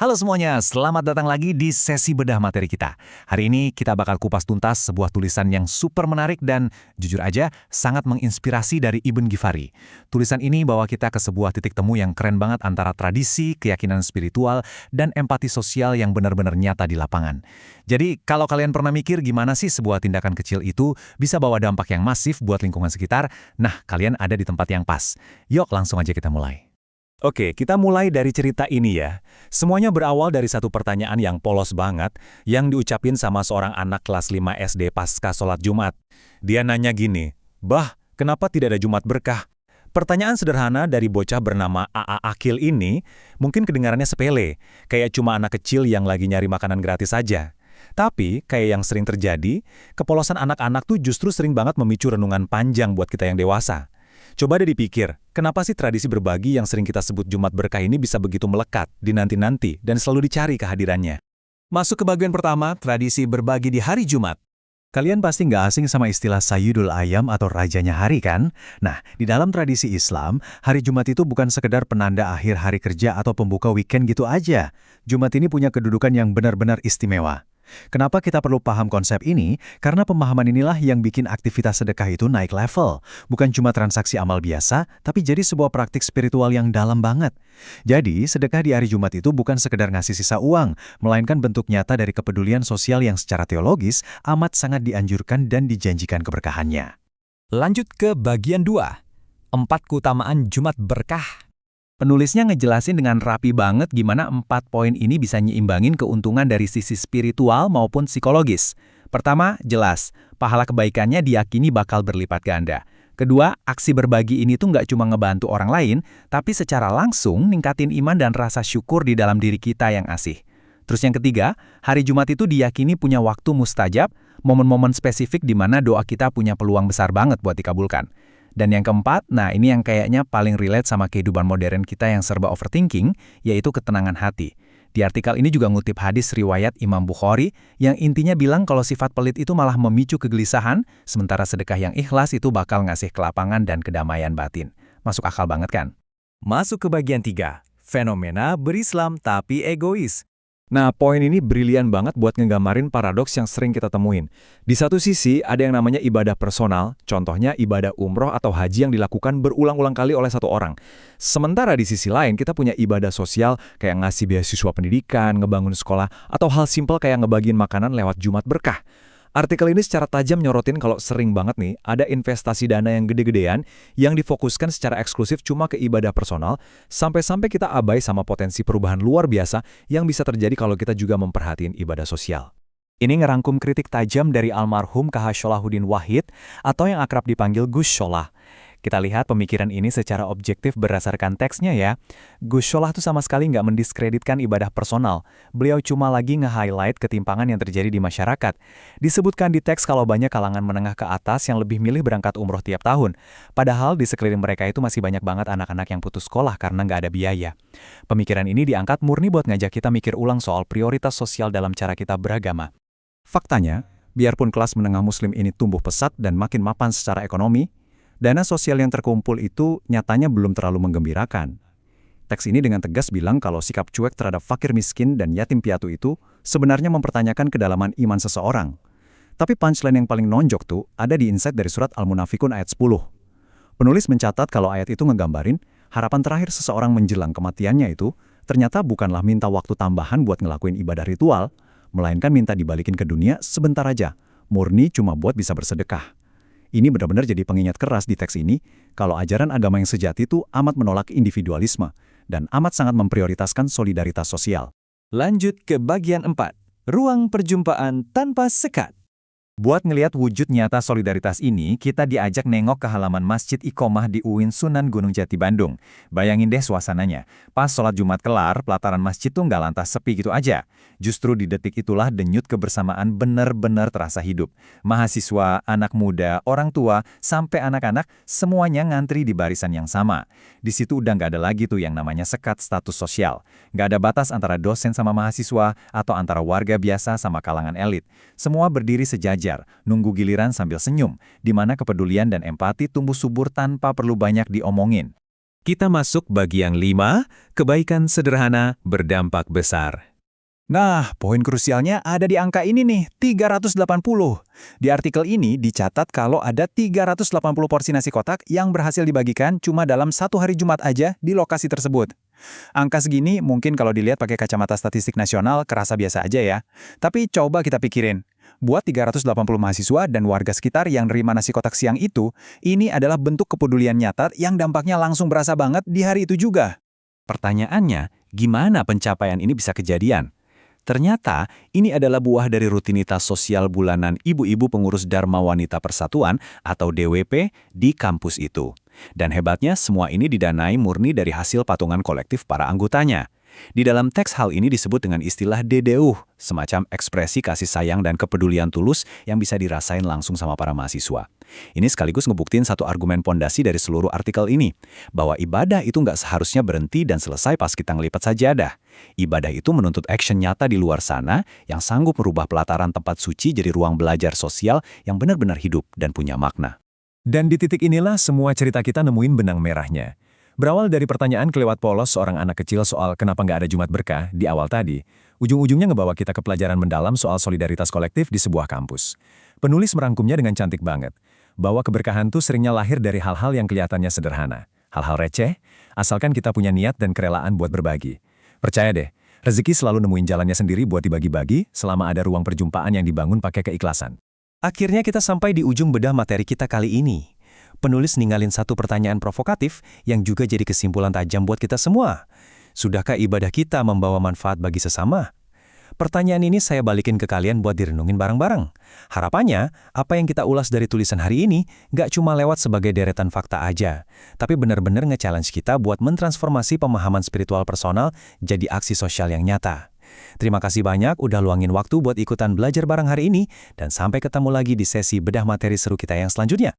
Halo semuanya, selamat datang lagi di sesi bedah materi kita. Hari ini kita bakal kupas tuntas sebuah tulisan yang super menarik dan jujur aja sangat menginspirasi dari Ibn Ghifari. Tulisan ini bawa kita ke sebuah titik temu yang keren banget antara tradisi, keyakinan spiritual, dan empati sosial yang benar-benar nyata di lapangan. Jadi kalau kalian pernah mikir gimana sih sebuah tindakan kecil itu bisa bawa dampak yang masif buat lingkungan sekitar, nah kalian ada di tempat yang pas. Yuk langsung aja kita mulai. Oke, kita mulai dari cerita ini ya. Semuanya berawal dari satu pertanyaan yang polos banget yang diucapin sama seorang anak kelas 5 SD pasca sholat Jumat. Dia nanya gini, "Bah, kenapa tidak ada Jumat berkah?" Pertanyaan sederhana dari bocah bernama A.A. Akil ini mungkin kedengarannya sepele, kayak cuma anak kecil yang lagi nyari makanan gratis saja. Tapi, kayak yang sering terjadi, kepolosan anak-anak tuh justru sering banget memicu renungan panjang buat kita yang dewasa. Coba deh dipikir, kenapa sih tradisi berbagi yang sering kita sebut Jumat Berkah ini bisa begitu melekat, dinanti-nanti, dan selalu dicari kehadirannya? Masuk ke bagian pertama, tradisi berbagi di hari Jumat. Kalian pasti nggak asing sama istilah Sayyidul Ayam atau rajanya hari kan? Nah, di dalam tradisi Islam, hari Jumat itu bukan sekedar penanda akhir hari kerja atau pembuka weekend gitu aja. Jumat ini punya kedudukan yang benar-benar istimewa. Kenapa kita perlu paham konsep ini? Karena pemahaman inilah yang bikin aktivitas sedekah itu naik level. Bukan cuma transaksi amal biasa, tapi jadi sebuah praktik spiritual yang dalam banget. Jadi, sedekah di hari Jumat itu bukan sekedar ngasih sisa uang, melainkan bentuk nyata dari kepedulian sosial yang secara teologis amat sangat dianjurkan dan dijanjikan keberkahannya. Lanjut ke bagian 2. 4 keutamaan Jumat Berkah. Penulisnya ngejelasin dengan rapi banget gimana 4 poin ini bisa nyiimbangin keuntungan dari sisi spiritual maupun psikologis. Pertama, jelas, pahala kebaikannya diyakini bakal berlipat ganda. Kedua, aksi berbagi ini tuh nggak cuma ngebantu orang lain, tapi secara langsung ningkatin iman dan rasa syukur di dalam diri kita yang asih. Terus yang ketiga, hari Jumat itu diyakini punya waktu mustajab, momen-momen spesifik di mana doa kita punya peluang besar banget buat dikabulkan. Dan yang keempat, nah ini yang kayaknya paling relate sama kehidupan modern kita yang serba overthinking, yaitu ketenangan hati. Di artikel ini juga ngutip hadis riwayat Imam Bukhari yang intinya bilang kalau sifat pelit itu malah memicu kegelisahan, sementara sedekah yang ikhlas itu bakal ngasih kelapangan dan kedamaian batin. Masuk akal banget kan? Masuk ke bagian 3, fenomena berislam tapi egois. Nah, poin ini brilian banget buat ngegamarin paradoks yang sering kita temuin. Di satu sisi, ada yang namanya ibadah personal, contohnya ibadah umroh atau haji yang dilakukan berulang-ulang kali oleh satu orang. Sementara di sisi lain, kita punya ibadah sosial kayak ngasih beasiswa pendidikan, ngebangun sekolah, atau hal simpel kayak ngebagiin makanan lewat Jumat Berkah. Artikel ini secara tajam nyorotin kalau sering banget nih ada investasi dana yang gede-gedean yang difokuskan secara eksklusif cuma ke ibadah personal, sampai-sampai kita abai sama potensi perubahan luar biasa yang bisa terjadi kalau kita juga memperhatiin ibadah sosial. Ini ngerangkum kritik tajam dari almarhum KH Sholahuddin Wahid atau yang akrab dipanggil Gus Sholah. Kita lihat pemikiran ini secara objektif berdasarkan teksnya ya. Gus Sholah tuh sama sekali nggak mendiskreditkan ibadah personal. Beliau cuma lagi nge-highlight ketimpangan yang terjadi di masyarakat. Disebutkan di teks kalau banyak kalangan menengah ke atas yang lebih milih berangkat umroh tiap tahun. Padahal di sekeliling mereka itu masih banyak banget anak-anak yang putus sekolah karena nggak ada biaya. Pemikiran ini diangkat murni buat ngajak kita mikir ulang soal prioritas sosial dalam cara kita beragama. Faktanya, biarpun kelas menengah muslim ini tumbuh pesat dan makin mapan secara ekonomi, dana sosial yang terkumpul itu nyatanya belum terlalu menggembirakan. Teks ini dengan tegas bilang kalau sikap cuek terhadap fakir miskin dan yatim piatu itu sebenarnya mempertanyakan kedalaman iman seseorang. Tapi punchline yang paling nonjok tuh ada di insight dari surat Al-Munafikun ayat 10. Penulis mencatat kalau ayat itu ngegambarin harapan terakhir seseorang menjelang kematiannya itu ternyata bukanlah minta waktu tambahan buat ngelakuin ibadah ritual, melainkan minta dibalikin ke dunia sebentar aja, murni cuma buat bisa bersedekah. Ini benar-benar jadi pengingat keras di teks ini, kalau ajaran agama yang sejati itu amat menolak individualisme, dan amat sangat memprioritaskan solidaritas sosial. Lanjut ke bagian 4, ruang perjumpaan tanpa sekat. Buat ngelihat wujud nyata solidaritas ini, kita diajak nengok ke halaman Masjid Iqomah di UIN Sunan Gunung Jati Bandung. Bayangin deh suasananya. Pas sholat Jumat kelar, pelataran masjid tuh nggak lantas sepi gitu aja. Justru di detik itulah denyut kebersamaan benar-benar terasa hidup. Mahasiswa, anak muda, orang tua, sampai anak-anak, semuanya ngantri di barisan yang sama. Di situ udah nggak ada lagi tuh yang namanya sekat status sosial. Nggak ada batas antara dosen sama mahasiswa, atau antara warga biasa sama kalangan elit. Semua berdiri sejajar, nunggu giliran sambil senyum, di mana kepedulian dan empati tumbuh subur tanpa perlu banyak diomongin. Kita masuk bagi yang 5, kebaikan sederhana berdampak besar. Nah, poin krusialnya ada di angka ini nih, 380. Di artikel ini dicatat kalau ada 380 porsi nasi kotak yang berhasil dibagikan cuma dalam satu hari Jumat aja di lokasi tersebut. Angka segini mungkin kalau dilihat pakai kacamata statistik nasional kerasa biasa aja ya. Tapi coba kita pikirin, buat 380 mahasiswa dan warga sekitar yang nerima nasi kotak siang itu, ini adalah bentuk kepedulian nyata yang dampaknya langsung berasa banget di hari itu juga. Pertanyaannya, gimana pencapaian ini bisa kejadian? Ternyata, ini adalah buah dari rutinitas sosial bulanan ibu-ibu pengurus Dharma Wanita Persatuan atau DWP di kampus itu. Dan hebatnya, semua ini didanai murni dari hasil patungan kolektif para anggotanya. Di dalam teks hal ini disebut dengan istilah DDU, semacam ekspresi kasih sayang dan kepedulian tulus yang bisa dirasain langsung sama para mahasiswa. Ini sekaligus ngebuktiin satu argumen pondasi dari seluruh artikel ini, bahwa ibadah itu nggak seharusnya berhenti dan selesai pas kita ngelipat sajadah. Ibadah itu menuntut action nyata di luar sana yang sanggup merubah pelataran tempat suci jadi ruang belajar sosial yang benar-benar hidup dan punya makna. Dan di titik inilah semua cerita kita nemuin benang merahnya. Berawal dari pertanyaan kelewat polos seorang anak kecil soal kenapa nggak ada Jumat Berkah di awal tadi, ujung-ujungnya ngebawa kita ke pelajaran mendalam soal solidaritas kolektif di sebuah kampus. Penulis merangkumnya dengan cantik banget, bahwa keberkahan tuh seringnya lahir dari hal-hal yang kelihatannya sederhana. Hal-hal receh, asalkan kita punya niat dan kerelaan buat berbagi. Percaya deh, rezeki selalu nemuin jalannya sendiri buat dibagi-bagi selama ada ruang perjumpaan yang dibangun pakai keikhlasan. Akhirnya kita sampai di ujung bedah materi kita kali ini. Penulis ninggalin satu pertanyaan provokatif yang juga jadi kesimpulan tajam buat kita semua. Sudahkah ibadah kita membawa manfaat bagi sesama? Pertanyaan ini saya balikin ke kalian buat direnungin bareng-bareng. Harapannya, apa yang kita ulas dari tulisan hari ini nggak cuma lewat sebagai deretan fakta aja, tapi benar-benar nge-challenge kita buat mentransformasi pemahaman spiritual personal jadi aksi sosial yang nyata. Terima kasih banyak udah luangin waktu buat ikutan belajar bareng hari ini, dan sampai ketemu lagi di sesi bedah materi seru kita yang selanjutnya.